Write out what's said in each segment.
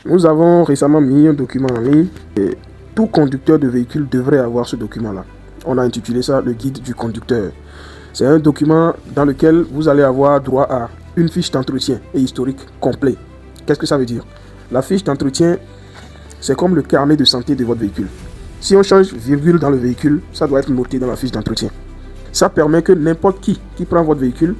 Nous avons récemment mis un document en ligne et tout conducteur de véhicule devrait avoir ce document-là. On a intitulé ça le guide du conducteur. C'est un document dans lequel vous allez avoir droit à une fiche d'entretien et historique complet. Qu'est-ce que ça veut dire? La fiche d'entretien, c'est comme le carnet de santé de votre véhicule. Si on change virgule dans le véhicule, ça doit être noté dans la fiche d'entretien. Ça permet que n'importe qui prend votre véhicule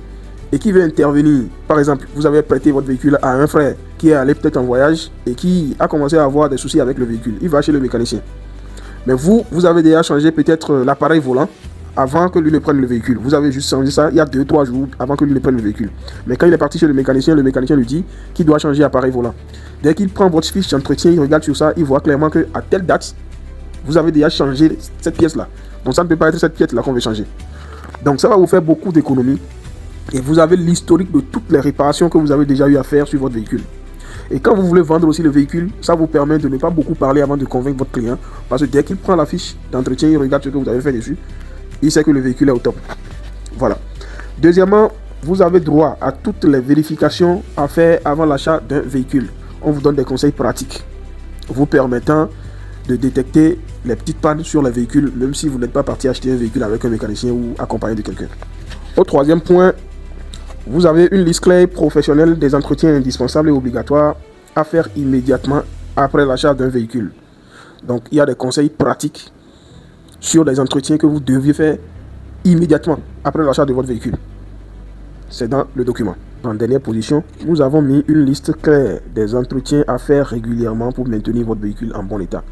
et qui veut intervenir, par exemple, vous avez prêté votre véhicule à un frère qui est allé peut-être en voyage et qui a commencé à avoir des soucis avec le véhicule. Il va chez le mécanicien. Mais vous avez déjà changé peut-être l'appareil volant avant que lui ne prenne le véhicule. Vous avez juste changé ça il y a 2-3 jours avant que lui ne prenne le véhicule. Mais quand il est parti chez le mécanicien lui dit qu'il doit changer l'appareil volant. Dès qu'il prend votre fiche d'entretien, il regarde sur ça, il voit clairement qu'à telle date, vous avez déjà changé cette pièce-là. Donc ça ne peut pas être cette pièce-là qu'on veut changer. Donc ça va vous faire beaucoup d'économies. Et vous avez l'historique de toutes les réparations que vous avez déjà eu à faire sur votre véhicule. Et quand vous voulez vendre aussi le véhicule, ça vous permet de ne pas beaucoup parler avant de convaincre votre client. Parce que dès qu'il prend la fiche d'entretien, il regarde ce que vous avez fait dessus. Il sait que le véhicule est au top. Voilà. Deuxièmement, vous avez droit à toutes les vérifications à faire avant l'achat d'un véhicule. On vous donne des conseils pratiques vous permettant de détecter les petites pannes sur les véhicules, même si vous n'êtes pas parti acheter un véhicule avec un mécanicien ou accompagné de quelqu'un. Au troisième point, vous avez une liste claire professionnelle des entretiens indispensables et obligatoires à faire immédiatement après l'achat d'un véhicule. Donc, il y a des conseils pratiques sur les entretiens que vous deviez faire immédiatement après l'achat de votre véhicule. C'est dans le document. En dernière position, nous avons mis une liste claire des entretiens à faire régulièrement pour maintenir votre véhicule en bon état.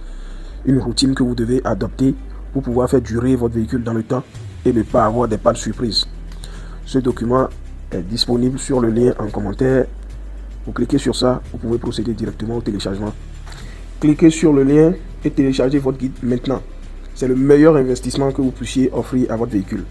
Une routine que vous devez adopter pour pouvoir faire durer votre véhicule dans le temps et ne pas avoir des pannes surprises. Ce document est disponible sur le lien en commentaire. Vous cliquez sur ça, vous pouvez procéder directement au téléchargement. Cliquez sur le lien et téléchargez votre guide maintenant. C'est le meilleur investissement que vous puissiez offrir à votre véhicule.